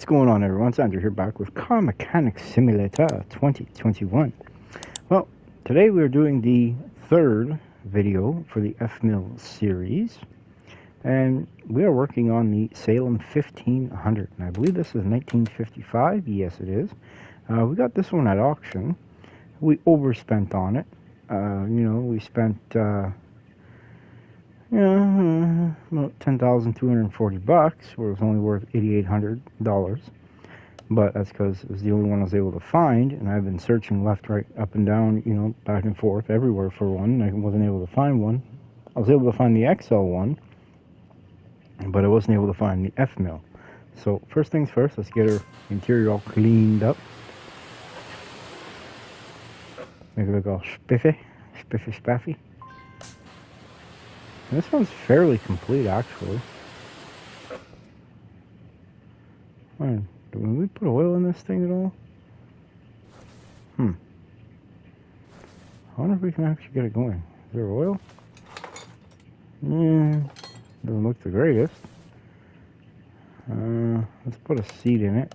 What's going on, everyone? It's Andrew here, back with Car Mechanics Simulator 2021. Well, today we're doing the third video for the F-Mill series, and we are working on the Salem 1500, and I believe this is 1955. Yes, it is. We got this one at auction. We overspent on it. We spent about $10,240, where it was only worth $8,800. But that's because it was the only one I was able to find, and I've been searching left, right, up and down, back and forth, everywhere for one, and I wasn't able to find one. I was able to find the XL one, but I wasn't able to find the F-Mill. So first things first, let's get her interior all cleaned up. Make it look all spiffy, spaffy. And this one's fairly complete, actually. Man, do we put oil in this thing at all? I wonder if we can actually get it going. Is there oil? Yeah, doesn't look the greatest. Let's put a seat in it.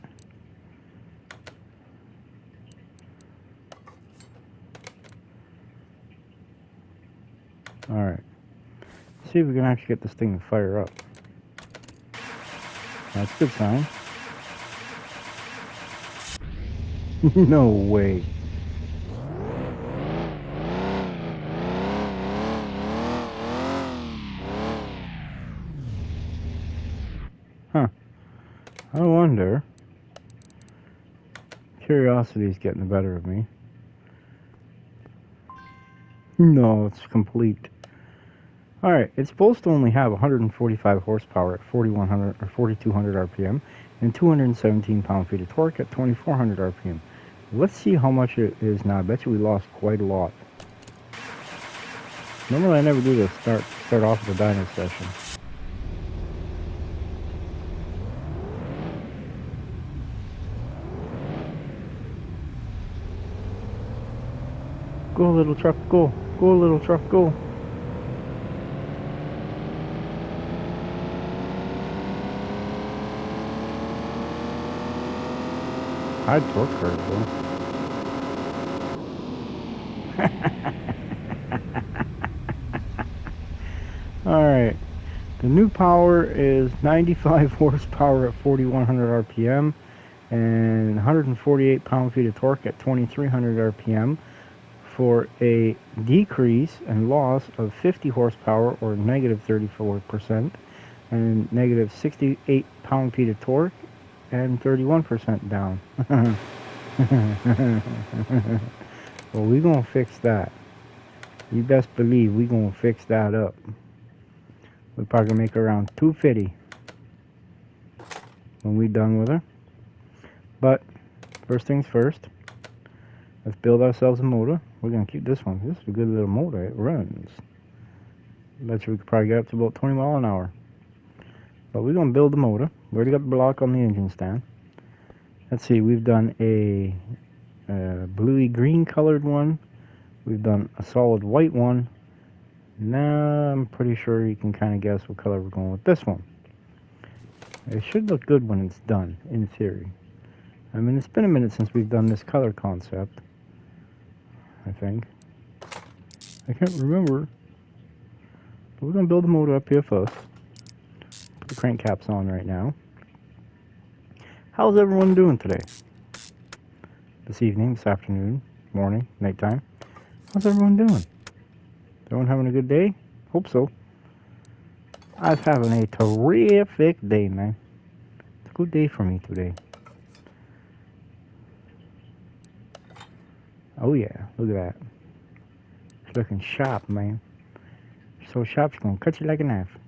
Alright. See if we can actually get this thing to fire up. That's a good sign. No way. Huh. I wonder. Curiosity is getting the better of me. No, it's complete. Alright, it's supposed to only have 145 horsepower at 4,100 or 4,200 RPM and 217 pound-feet of torque at 2,400 RPM. Let's see how much it is now. I bet you we lost quite a lot. Normally I never do this start off with a dyno session. Go, little truck, go. Go, little truck, go. High torque curve, though. Alright. The new power is 95 horsepower at 4,100 RPM and 148 pound-feet of torque at 2,300 RPM for a decrease and loss of 50 horsepower or negative 34% and negative 68 pound-feet of torque and 31% down. Well, we're gonna fix that. You best believe we're gonna fix that up. We're probably gonna make around 250 when we're done with her. But first things first, let's build ourselves a motor. We're gonna keep this one. This is a good little motor. It runs. I bet you we could probably get up to about 20 miles an hour. But we're going to build the motor. We already got the block on the engine stand. Let's see, we've done a bluey green colored one. We've done a solid white one. Now I'm pretty sure you can kind of guess what color we're going with this one. It should look good when it's done, in theory. I mean, it's been a minute since we've done this color concept, I think. I can't remember. But we're going to build the motor up here first. The crank caps on right now. How's everyone doing today? This evening, this afternoon, morning, nighttime. How's everyone doing? Everyone having a good day? Hope so. I was having a terrific day, man. It's a good day for me today. Oh yeah, look at that. It's looking sharp, man. It's so sharp it's gonna cut you like a knife.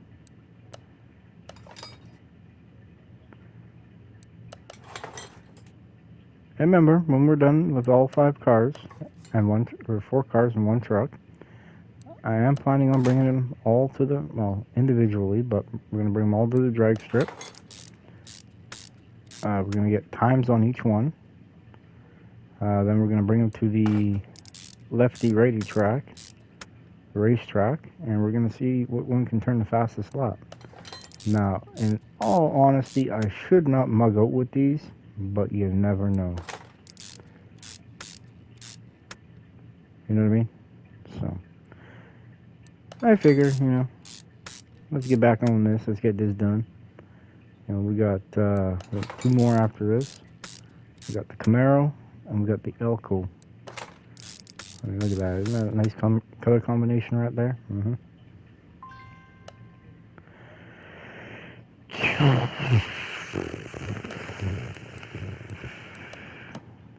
Remember, when we're done with all 5 cars and 4 cars and 1 truck, I am planning on bringing them all to the, well, individually, but we're going to bring them all to the drag strip. We're going to get times on each one. Then we're going to bring them to the lefty-righty track, the racetrack, and we're going to see what one can turn the fastest lap. Now, in all honesty, I should not mug out with these, but you never know. You know what I mean? So, I figure, let's get back on this. Let's get this done. We got 2 more after this. We got the Camaro, and we got the Elko. I mean, look at that. Isn't that a nice color combination right there?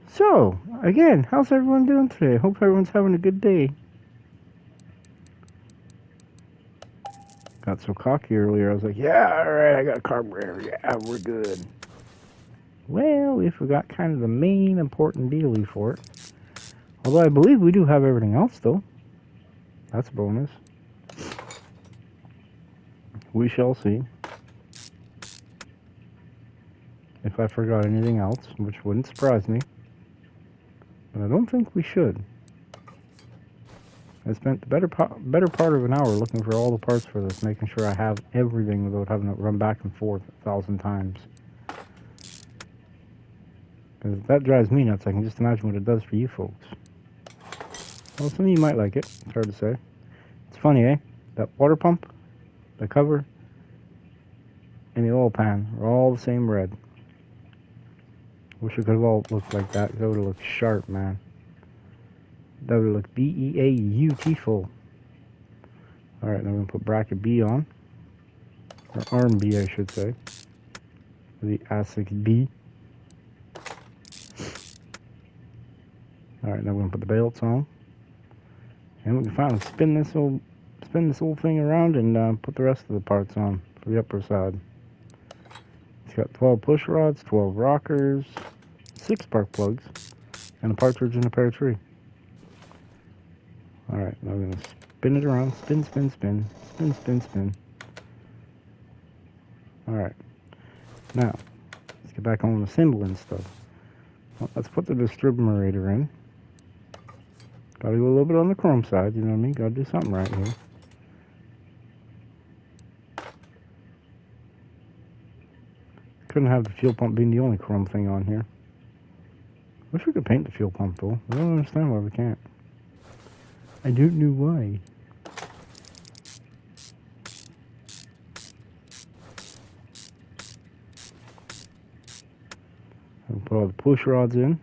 So, again, how's everyone doing today? Hope everyone's having a good day. Got so cocky earlier, I was like, yeah, alright, I got a carburetor, yeah, we're good. Well, we forgot kind of the main important dealie for it. Although I believe we do have everything else, though. That's a bonus. We shall see. If I forgot anything else, which wouldn't surprise me. But I don't think we should. I spent the better part of an hour looking for all the parts for this, making sure I have everything without having to run back and forth 1,000 times. Because that drives me nuts. I can just imagine what it does for you folks. Well, some of you might like it. It's hard to say. It's funny, eh? That water pump, the cover, and the oil pan are all the same red. Wish it could have all looked like that. That would have looked sharp, man. That would look beautiful. Alright, now we're going to put bracket B on. Or arm B, I should say. The A6 B. Alright, now we're going to put the belts on. And we can finally spin this whole thing around and put the rest of the parts on for the upper side. It's got 12 push rods, 12 rockers, 6 spark plugs, and a partridge in a pear tree. Alright, now we're going to spin it around. Spin, spin, spin. Spin, spin, spin. Alright. Now, let's get back on the assembling stuff. Well, let's put the distributor in. Gotta go a little bit on the chrome side, you know what I mean? Gotta do something right here. Couldn't have the fuel pump being the only chrome thing on here. Wish we could paint the fuel pump though. I don't understand why we can't. I don't know why. I'll put all the push rods in.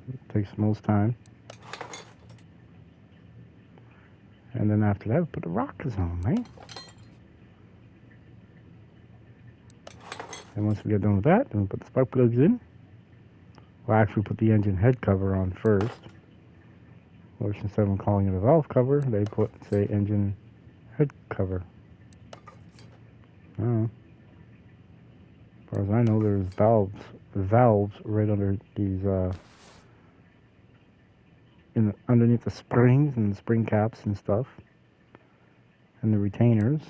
It takes the most time. And then after that, we'll put the rockers on, right? And once we get done with that, then we'll put the spark plugs in. We'll actually put the engine head cover on first. Which instead of calling it a valve cover, they put, say, engine head cover. I don't know. As far as I know, there's valves right under these, underneath the springs and the spring caps and stuff. And the retainers.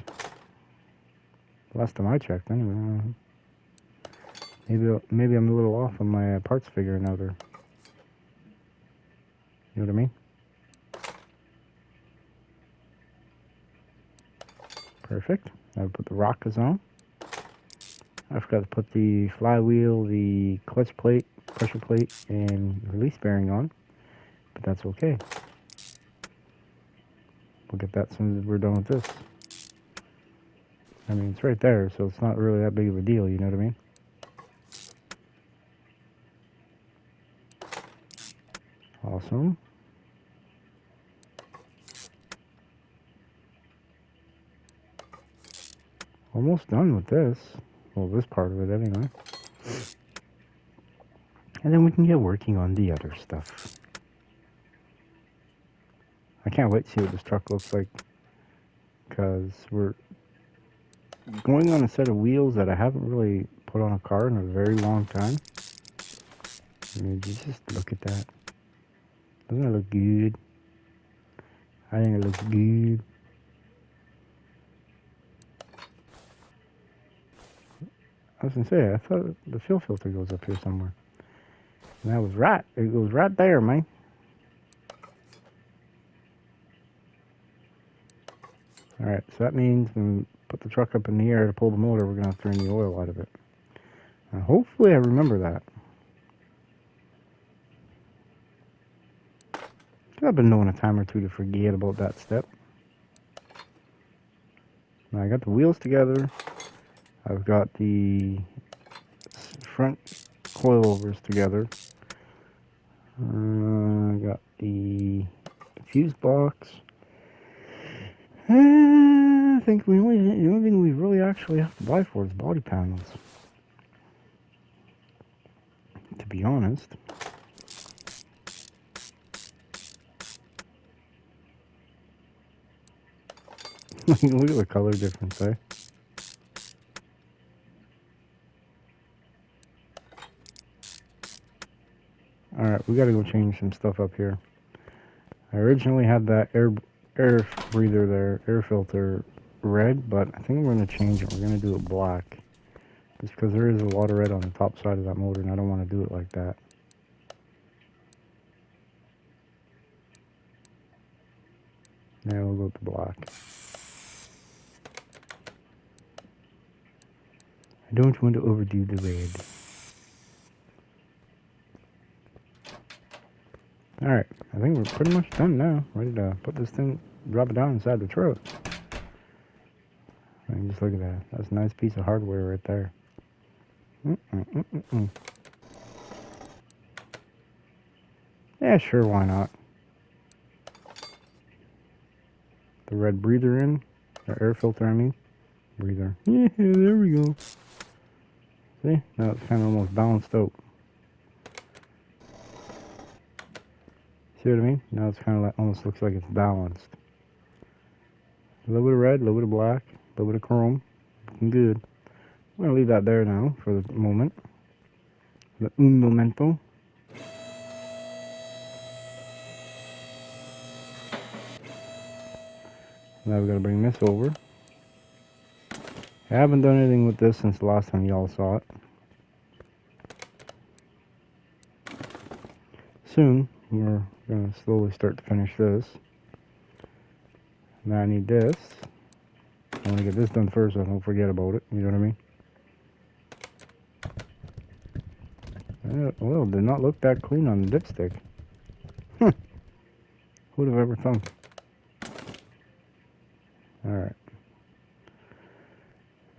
Last time I checked, anyway. Maybe I'm a little off on my parts figuring out there. You know what I mean? Perfect. I'll put the rockers on. I forgot to put the flywheel, the clutch plate, pressure plate, and release bearing on. But that's okay. We'll get that as soon as we're done with this. I mean, it's right there, so it's not really that big of a deal, you know what I mean? Awesome. Almost done with this. Well, this part of it anyway. And then we can get working on the other stuff. I can't wait to see what this truck looks like. Because we're going on a set of wheels that I haven't really put on a car in a very long time. I mean, just look at that. Doesn't it look good? I think it looks good. I was gonna say, I thought the fuel filter goes up here somewhere. And that was right. It goes right there, man. Alright, so that means when we put the truck up in the air to pull the motor, we're going to have to drain the oil out of it. Now, hopefully I remember that. I've been known a time or two to forget about that step. Now I got the wheels together. I've got the front coilovers together. I got the fuse box. I think the only thing we really actually have to buy for is body panels. To be honest. Look at the color difference there. Alright, we gotta go change some stuff up here. I originally had that air breather there, air filter red, but I think we're gonna change it. We're gonna do it black. Just because there is a lot of red on the top side of that motor and I don't want to do it like that. Now we'll go with the black. I don't want to overdo the red. Alright, I think we're pretty much done now. Ready to put this thing, drop it down inside the truck. I mean, just look at that. That's a nice piece of hardware right there. Yeah, sure, why not? The red breather in, or air filter, I mean. Breather. Yeah, there we go. See? Now it's kind of almost balanced out. See what I mean? Now it's kind of like, almost looks like it's balanced. A little bit of red, a little bit of black, a little bit of chrome. Looking good. I'm going to leave that there now for the moment. Un momento. Now we've got to bring this over. I haven't done anything with this since the last time y'all saw it. Soon, we're going to slowly start to finish this. Now I need this. I want to get this done first so I don't forget about it. You know what I mean? Well, it did not look that clean on the dipstick. Who would have ever thunk? Alright.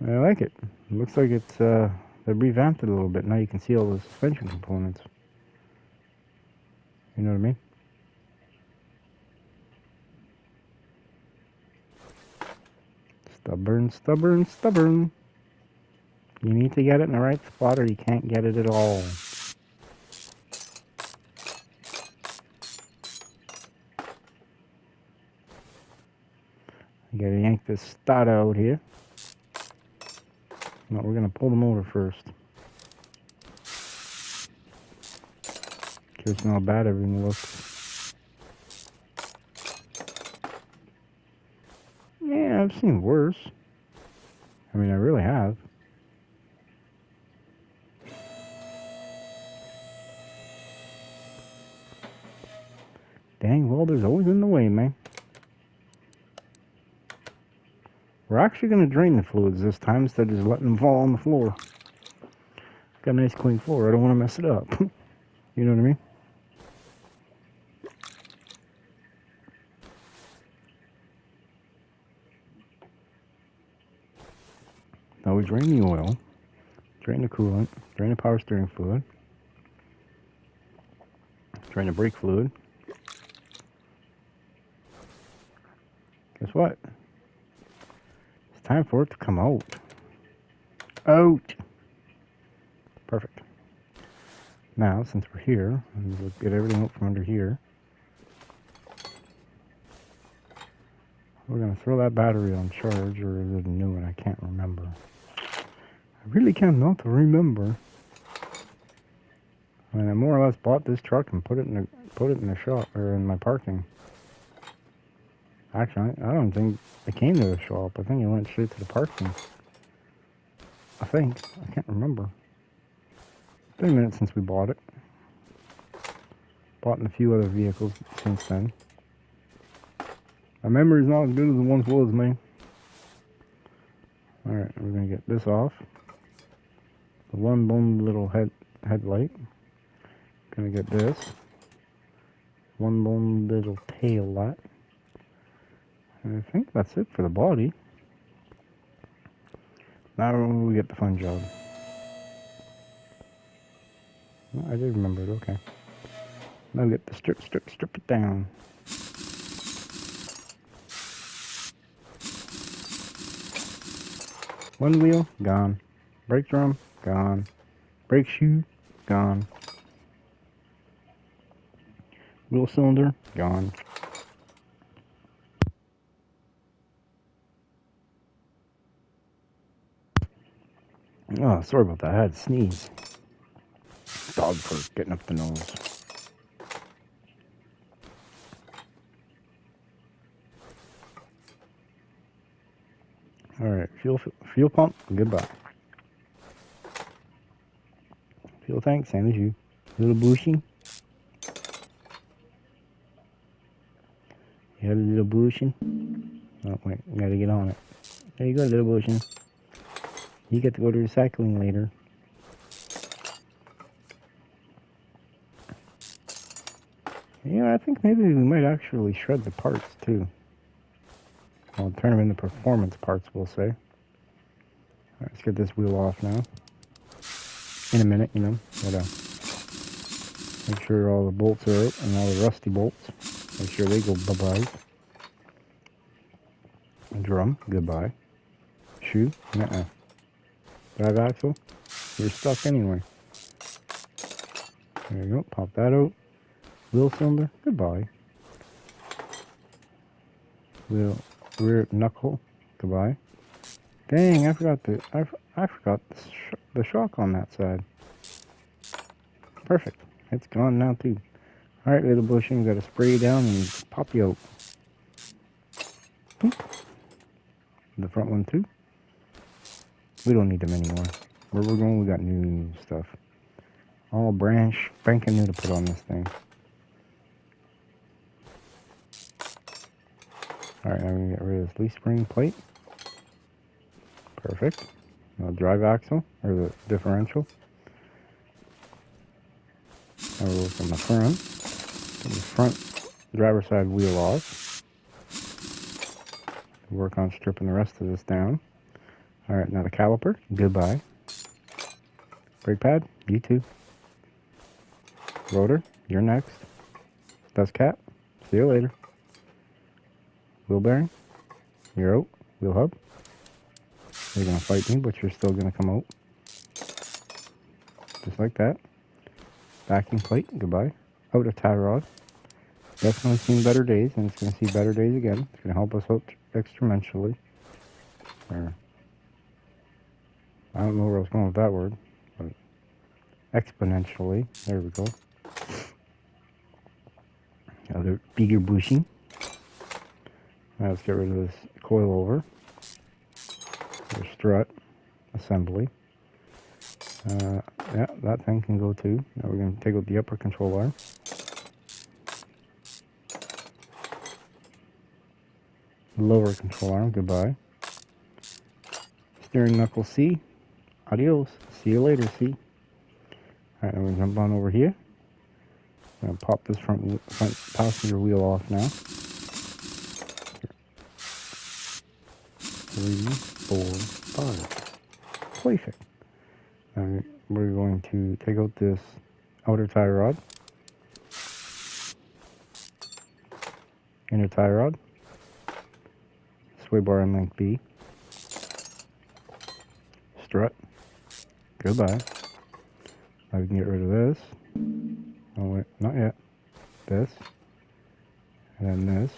I like it. It looks like it's, they revamped it a little bit. Now you can see all the suspension components. You know what I mean? Stubborn, stubborn, stubborn. You need to get it in the right spot or you can't get it at all. You gotta yank this stud out here. No, we're gonna pull the motor first. Curious how bad everything looks. Yeah, I've seen worse. I mean, I really have. Dang, welders always in the way, man. We're actually going to drain the fluids this time instead of just letting them fall on the floor. Got a nice clean floor. I don't want to mess it up. You know what I mean? Now we drain the oil, drain the coolant, drain the power steering fluid, drain the brake fluid. Guess what? It's time for it to come out. Out! Perfect. Now, since we're here, we'll get everything out from under here. We're going to throw that battery on charge, or is it a new one? I can't remember. I really cannot remember. I mean, I more or less bought this truck and put it in the shop, or in my parking. Actually, I don't think it came to the shop. I think it went straight to the parking. I think. I can't remember. It's been a minute since we bought it. Bought in a few other vehicles since then. My memory's not as good as it once was, man. Alright, we're going to get this off. The one bone little headlight. Gonna get this. One bone little tail light. And I think that's it for the body. Now we get the fun job. Oh, I did remember it, okay. Now we get the strip it down. One wheel, gone. Brake drum, gone. Brake shoe, gone. Wheel cylinder, gone. Oh, sorry about that. I had to sneeze. Dog fur getting up the nose. Alright, fuel pump, goodbye. Fuel tank, same as you. Little bushing. You had a little bushing. Oh, wait, you gotta get on it. There you go, little bushing. You get to go to recycling later. Yeah, I think maybe we might actually shred the parts too. I'll turn them into performance parts, we'll say. Alright, let's get this wheel off now. In a minute, you know. Gotta make sure all the bolts are out and all the rusty bolts. Make sure they go bye-bye. Drum, goodbye. Shoe, nuh-uh. Drive axle, you're stuck anyway. There you go, pop that out. Wheel cylinder, goodbye. Wheel rear knuckle, goodbye. Dang, I forgot the shock on that side. Perfect, it's gone now too. Alright, little bushing, gotta spray down and pop you out. Boop. The front one too. We don't need them anymore. Where we're going, we got new stuff. All spanking new to put on this thing. Alright, now we're going to get rid of this leaf spring plate. Perfect. Now drive axle, or the differential. Now we'll work on the front. Get the front driver's side wheel off. Work on stripping the rest of this down. Alright, now the caliper, goodbye. Brake pad, you too. Rotor, you're next. Dust cap, see you later. Wheel bearing, you're out. Wheel hub, you're gonna fight me, but you're still gonna come out. Just like that. Backing plate, goodbye. Outer tie rod, definitely seen better days, and it's gonna see better days again. It's gonna help us out exponentially. Or, I don't know where I was going with that word, but exponentially. There we go. Other bigger bushing. Now let's get rid of this coilover. Your strut assembly. Yeah, that thing can go too. Now we're going to take out the upper control arm. Lower control arm, goodbye. Steering knuckle C. Adios. See you later, C. Alright, now we're going to jump on over here. I'm going to pop this front passenger wheel off now. 3, 4, 5. Perfect. Now we're going to take out this outer tie rod. Inner tie rod. Sway bar and length B. Strut. Goodbye. Now we can get rid of this. Oh wait, not yet. This. And then this.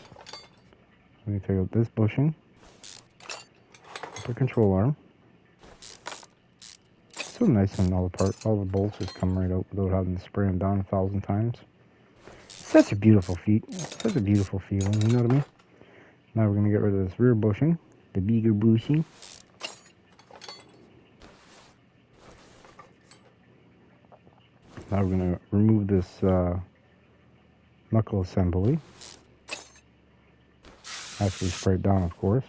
Let me take out this bushing. Upper control arm. So nice when all the bolts just come right out without having to spray them down 1,000 times. Such a beautiful feat. Such a beautiful feeling, you know what I mean? Now we're going to get rid of this rear bushing. The bigger bushing. Now we're going to remove this knuckle assembly. After we spray it down, of course.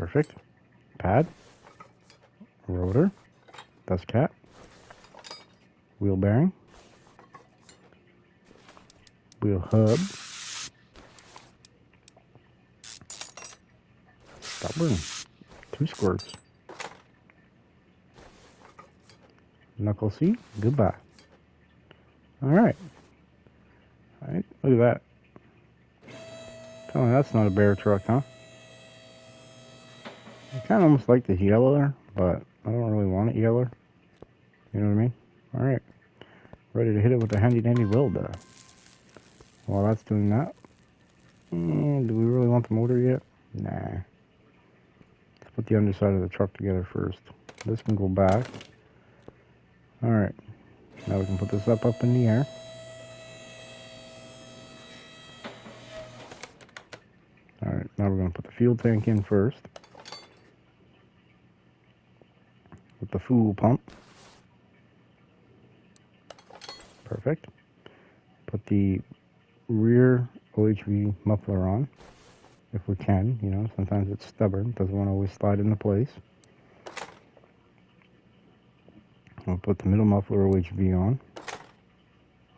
Perfect. Pad. Rotor. Dust cap. Wheel bearing. Wheel hub. Stubborn. 2 squirts. Knuckle seat. Goodbye. Alright. Alright, look at that. Tell me that's not a bear truck, huh? I kind of almost like this yeller, but I don't really want it yeller. You know what I mean? Alright. Ready to hit it with a handy dandy welder. While that's doing that, do we really want the motor yet? Nah. Let's put the underside of the truck together first. This can go back. Alright. Now we can put this up in the air. Alright, now we're going to put the fuel tank in first. With the fuel pump. Perfect. Put the rear OHV muffler on. If we can, you know, sometimes it's stubborn. Doesn't want to always slide into place. We'll put the middle muffler OHV on.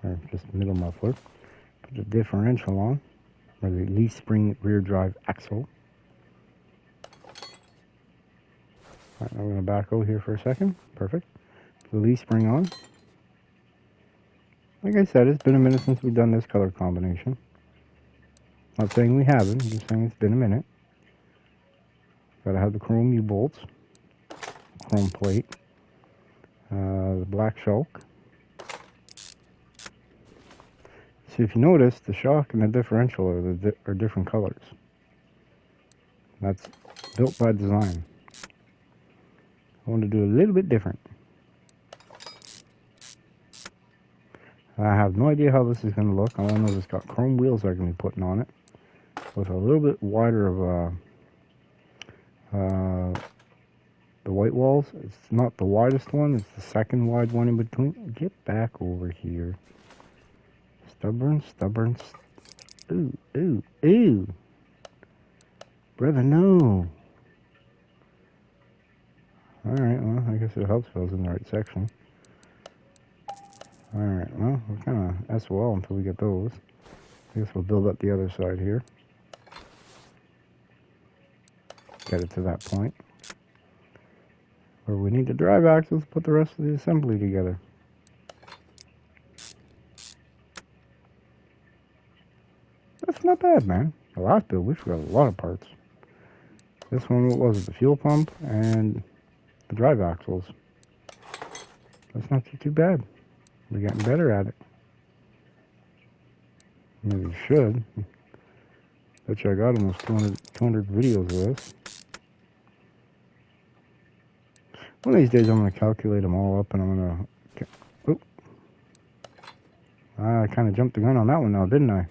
Or just the middle muffler. Put the differential on. Or the leaf spring rear drive axle. Alright, now we're going to back out here for a second. Perfect. Put the leaf spring on. Like I said, it's been a minute since we've done this color combination. Not saying we haven't, I'm just saying it's been a minute. Gotta have the chrome U-bolts, chrome plate, the black shock. See, if you notice, the shock and the differential are different colors. That's built by design. I want to do a little bit different. I have no idea how this is going to look. All I know is it's got chrome wheels I'm going to be putting on it. With a little bit wider of the white walls. It's not the widest one, it's the second wide one in between. Get back over here. Stubborn. Ooh. Brother, no. Alright, well, I guess it helps if I was in the right section. Alright, well, we're kind of SOL until we get those. I guess we'll build up the other side here. Get it to that point. Where we need the drive axles to put the rest of the assembly together. That's not bad, man. The last build, we forgot a lot of parts. This one, what was it? The fuel pump and the drive axles. That's not too bad. We're getting better at it. Maybe we should. Bet you I got almost 200 videos of this. One of these days I'm going to calculate them all up and I'm going to... Oh. I kind of jumped the gun on that one now, didn't I?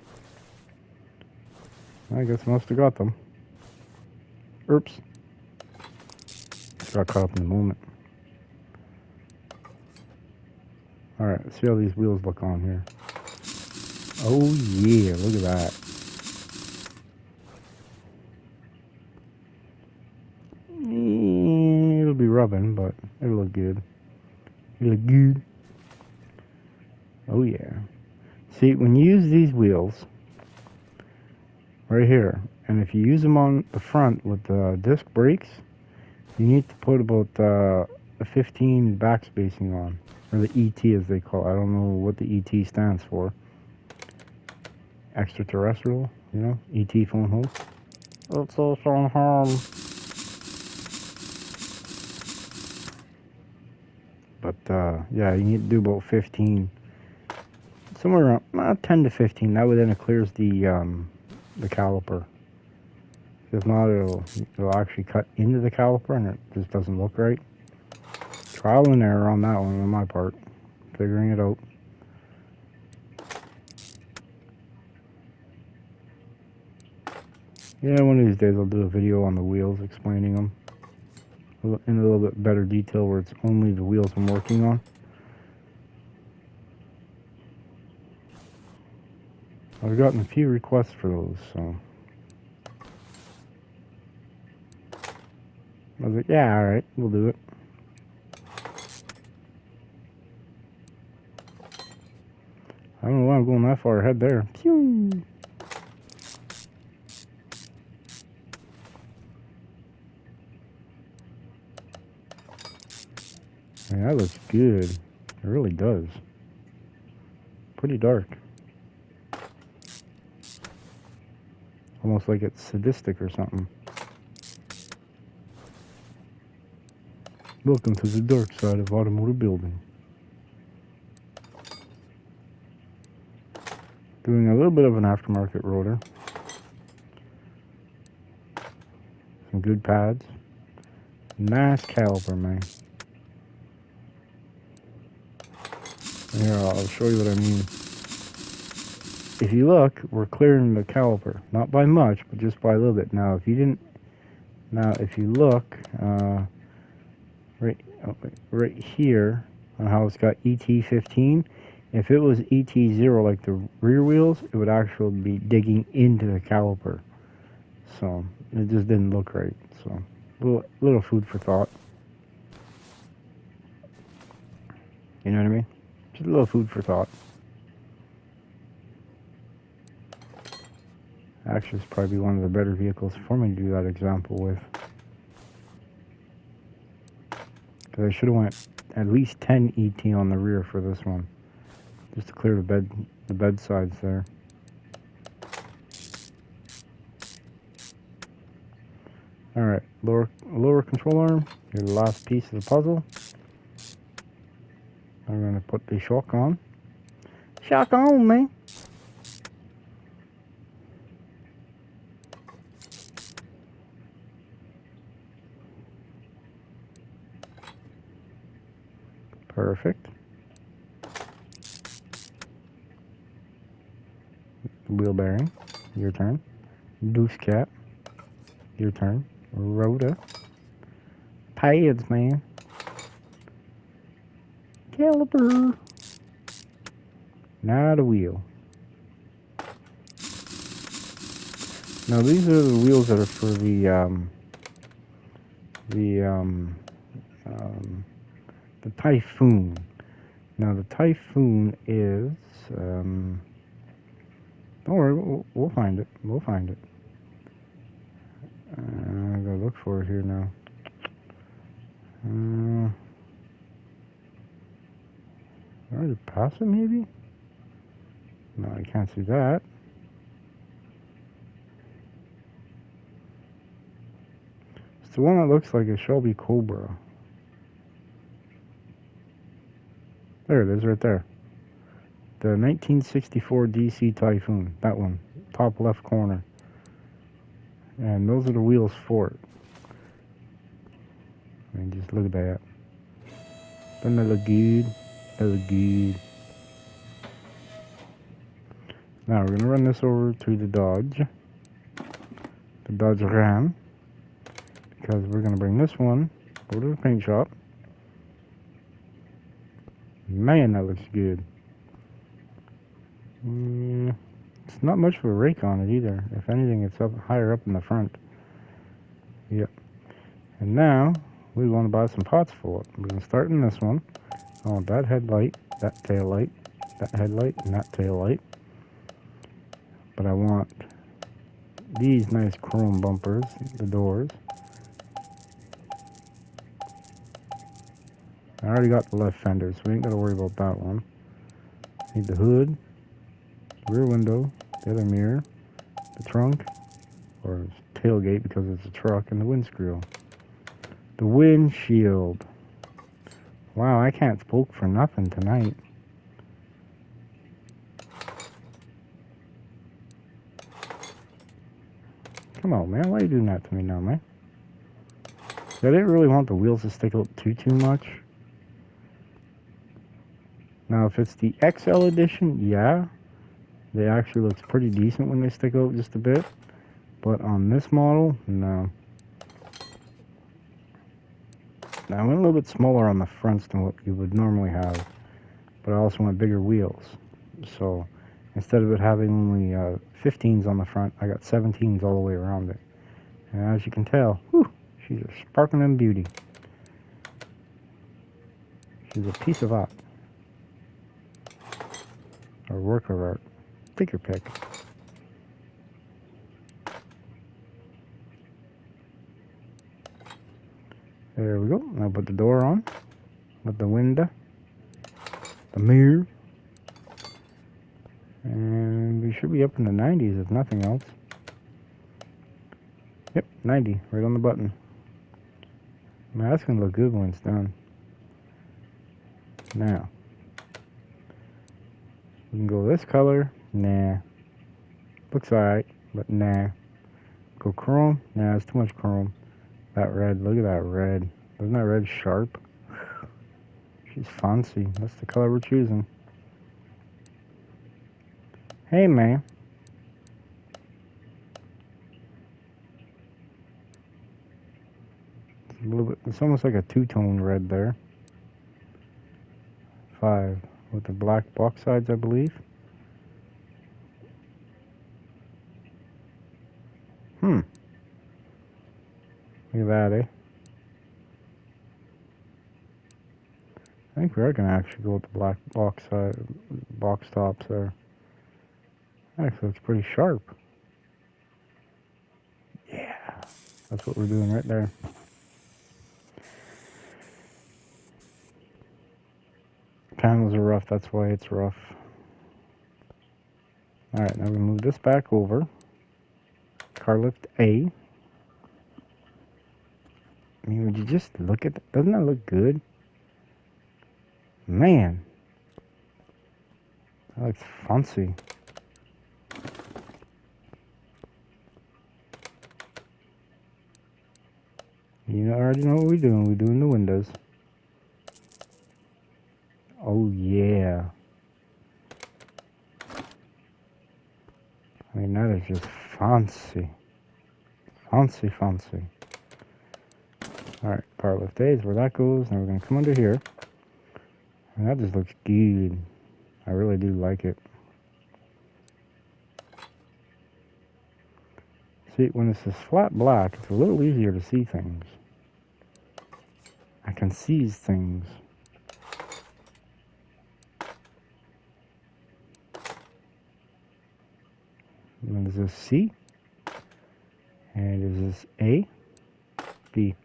I guess I must have got them. Oops. Got caught up in the moment. Alright, let's see how these wheels look on here. Oh yeah, look at that. It'll be rubbing, but it'll look good. It'll look good. Oh yeah. See, when you use these wheels, right here, and if you use them on the front with the disc brakes, you need to put about a 15 back spacing on, or the ET as they call it. I don't know what the ET stands for. Extraterrestrial, you know, ET phone home. It's a phone home. But yeah, you need to do about 15, somewhere around 10 to 15. That way, then it clears the caliper. If not, it'll actually cut into the caliper and it just doesn't look right. Trial and error on that one on my part, figuring it out. Yeah, one of these days I'll do a video on the wheels, explaining them in a little bit better detail, where it's only the wheels I'm working on. I've gotten a few requests for those, so I was like, yeah, alright, we'll do it. I don't know why I'm going that far ahead there. Pew! Man, that looks good. It really does. Pretty dark. Almost like it's sadistic or something. Welcome to the dark side of automotive building. Doing a little bit of an aftermarket rotor. Some good pads. Nice caliper, man. Here, I'll show you what I mean. If you look, we're clearing the caliper. Not by much, but just by a little bit. Now, if you look, right here, on how it's got ET15, if it was ET0 like the rear wheels, it would actually be digging into the caliper. So, it just didn't look right. So, little food for thought. You know what I mean? Just a little food for thought. Actually, it's probably one of the better vehicles for me to do that example with. Because I should have went at least 10 ET on the rear for this one. Just to clear the bed sides there. Alright, lower control arm. Here's the last piece of the puzzle. I'm going to put the shock on. Shock on, man! Perfect. Wheel bearing, your turn. Goose cap, your turn. Rota. Pads, man. Caliper. Now the wheel. Now these are the wheels that are for the Typhoon. Now the Typhoon is don't worry, we'll find it. We'll find it. I gotta look for it here now. Already pass it maybe? No, I can't see that. It's the one that looks like a Shelby Cobra. There it is, right there. The 1964 DC Typhoon. That one. Top left corner. And those are the wheels for it. I mean, just look at that. Doesn't that look good? That look good. Now we're going to run this over to the Dodge. The Dodge Ram. Because we're going to bring this one over to the paint shop. Man, that looks good. It's not much of a rake on it either. If anything, it's up higher up in the front. Yep. And now we want to buy some pots for it. We're going to start in this one. I want that headlight, that tail light, that headlight, and that tail light. But I want these nice chrome bumpers, the doors. I already got the left fender, so we ain't got to worry about that one. Need the hood, rear window, the other mirror, the trunk, or tailgate because it's a truck, and the windscreen. The windshield. Wow, I can't spoke for nothing tonight. Come on, man. Why are you doing that to me now, man? I didn't really want the wheels to stick out too much. Now, if it's the XL edition, yeah. They actually looks pretty decent when they stick out just a bit. But on this model, no. Now, I went a little bit smaller on the fronts than what you would normally have. But I also went bigger wheels. So, instead of it having only 15s on the front, I got 17s all the way around it. And as you can tell, whew, She's a sparkling beauty. She's a piece of art. Or work of art. Take your pick. There we go. Now put the door on. With the window. The mirror. And we should be up in the 90s if nothing else. Yep, 90. Right on the button. Man, that's going to look good when it's done. Now. We can go this color. Nah. Looks alright, but nah. Go chrome. Nah, it's too much chrome. That red. Look at that red. Isn't that red sharp? She's fancy. That's the color we're choosing. Hey, man. It's a little bit. It's almost like a two-tone red there. 5 with the black box sides, I believe. Look at that, eh? I think we are gonna actually go with the black box tops there. Actually, looks pretty sharp. Yeah, that's what we're doing right there. Panels are rough, that's why it's rough. Alright, now we move this back over. Car lift A. I mean, would you just look at that? Doesn't that look good? Man. That looks fancy. You already know what we're doing. We're doing the windows. Oh, yeah. I mean, that is just fancy. Fancy, fancy. Alright, car lift A is where that goes. Now we're going to come under here. And that just looks good. I really do like it. See, when it's this flat black, it's a little easier to see things. I can seize things. And is this C? And is this A? B.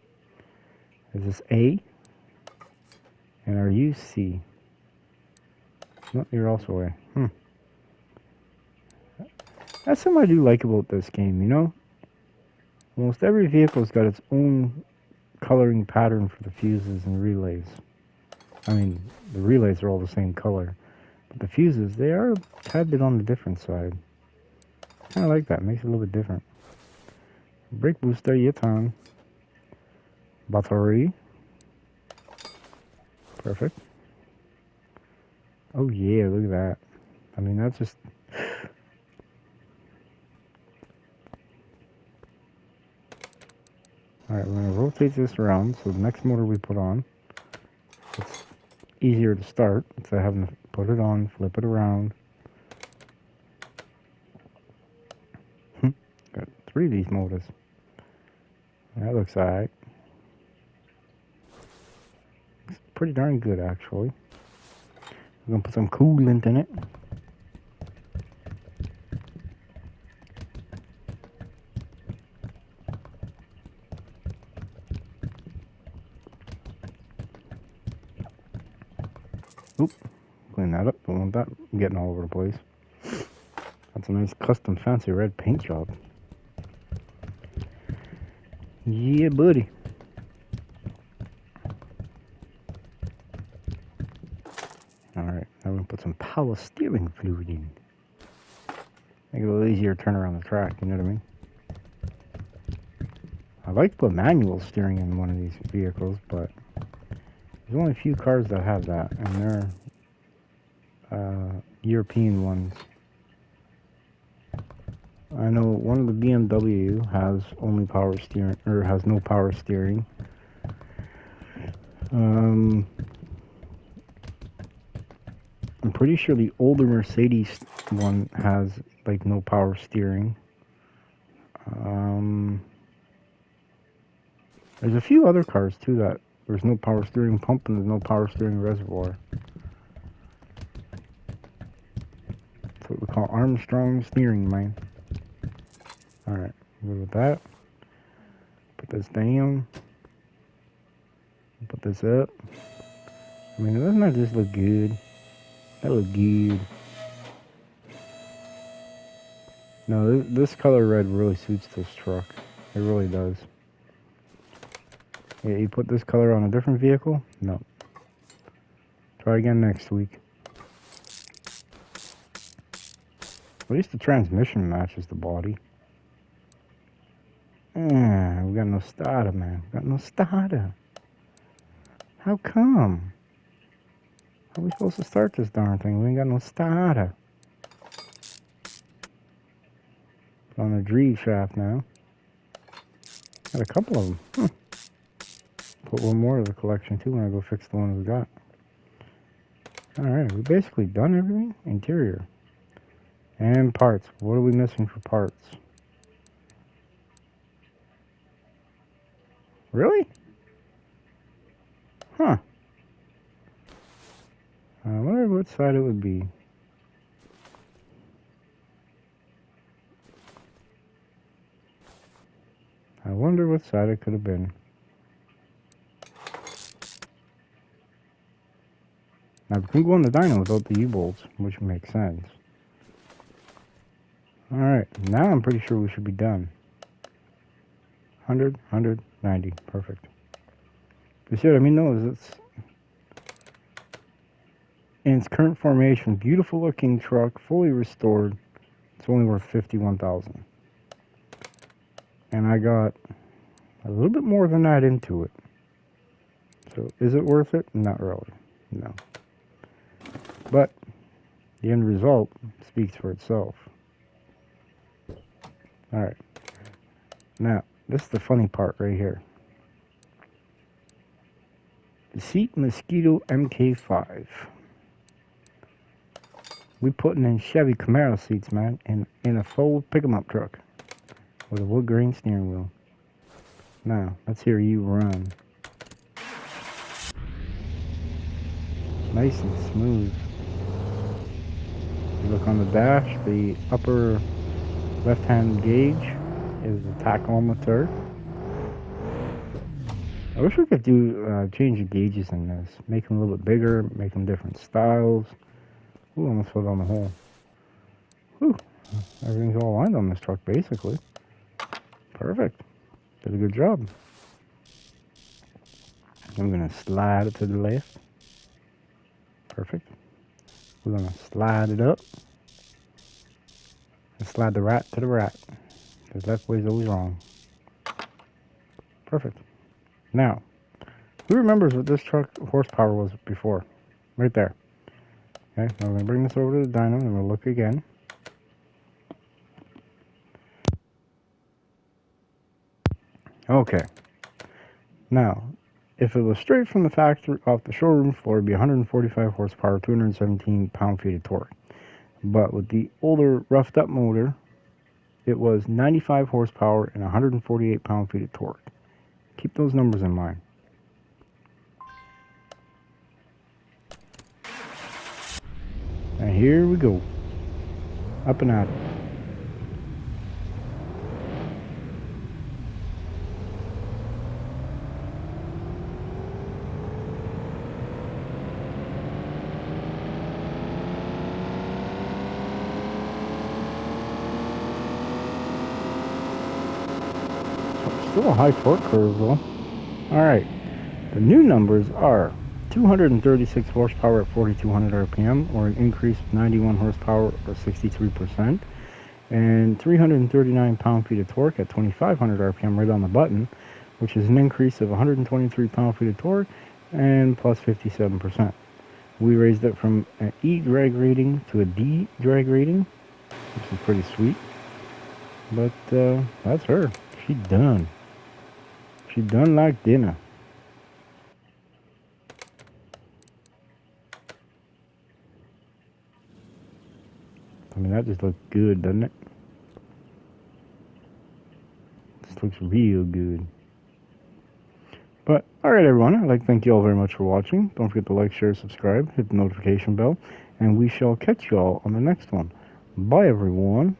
Is this A? And are you C? No, you're also A. That's something I do like about this game, you know? Almost every vehicle's got its own coloring pattern for the fuses and relays. I mean, the relays are all the same color. But the fuses, they are a tad bit on the different side. I like that. Makes it a little bit different. Brake booster, Yetan. Battery. Perfect. Oh yeah, look at that. I mean, that's just... Alright, we're going to rotate this around, so the next motor we put on, it's easier to start instead of having to put it on, flip it around. Got 3 of these motors. That looks alright. It's pretty darn good, actually. We're going to put some coolant in it. Oop, clean that up. Don't want that getting all over the place. That's a nice custom fancy red paint job. Yeah, buddy. Alright, now we're going to put some power steering fluid in. Make it a little easier to turn around the track, you know what I mean? I like to put manual steering in one of these vehicles, but there's only a few cars that have that, and they're European ones. I know one of the BMW has only power steering, or has no power steering. I'm pretty sure the older Mercedes one has like no power steering. There's a few other cars too that there's no power steering pump and there's no power steering reservoir. That's what we call Armstrong steering, man. Alright, good with that. Put this down. Put this up. I mean, doesn't that just look good? That look good. No, this color red really suits this truck. It really does. Yeah, you put this color on a different vehicle? No. Try again next week. At least the transmission matches the body. We got no starter, man. We got no starter. How come? How are we supposed to start this darn thing? We ain't got no starter. Put on the drive shaft now. Got a couple of them. Put one more to the collection too when I go fix the ones we got. Alright, we basically done everything. Interior. And parts. What are we missing for parts? Really? Huh. I wonder what side it would be. I wonder what side it could have been. Now, we can go on the dyno without the U-bolts, which makes sense. Alright, now I'm pretty sure we should be done. 100, 190, perfect. You see what I mean though, is it's in its current formation, beautiful looking truck, fully restored. It's only worth $51,000. And I got a little bit more than that into it. So is it worth it? Not really, no. But the end result speaks for itself. Alright. Now, this is the funny part right here. The Seat Mosquito MK5. We putting in Chevy Camaro seats, man, in a full pick-em-up truck with a wood grain steering wheel. Now, let's hear you run. Nice and smooth. You look on the dash, the upper left-hand gauge is the tachometer. I wish we could do change the gauges in this. Make them a little bit bigger, make them different styles. Ooh, almost fell down the hole. Whew, everything's all aligned on this truck, basically. Perfect. Did a good job. I'm going to slide it to the left. Perfect. We're going to slide it up. And slide the right to the right. Because left way is always wrong. Perfect. Now, who remembers what this truck horsepower was before? Right there. Okay, now we're going to bring this over to the dyno and we'll look again. Okay. Now, if it was straight from the factory off the showroom floor, it'd be 145 horsepower, 217 pound-feet of torque. But with the older roughed up motor, it was 95 horsepower and 148 pound-feet of torque. Keep those numbers in mind. And here we go. Up and at it. Still a high torque curve though. Alright, the new numbers are 236 horsepower at 4200 RPM, or an increase of 91 horsepower or 63%, and 339 pound-feet of torque at 2500 RPM right on the button, which is an increase of 123 pound-feet of torque and plus 57%. We raised it from an E drag rating to a D drag rating, which is pretty sweet. But that's her. She done. She done like dinner. I mean, that just looks good, doesn't it? This looks real good. But, alright everyone, I'd like to thank you all very much for watching. Don't forget to like, share, subscribe, hit the notification bell, and we shall catch you all on the next one. Bye everyone.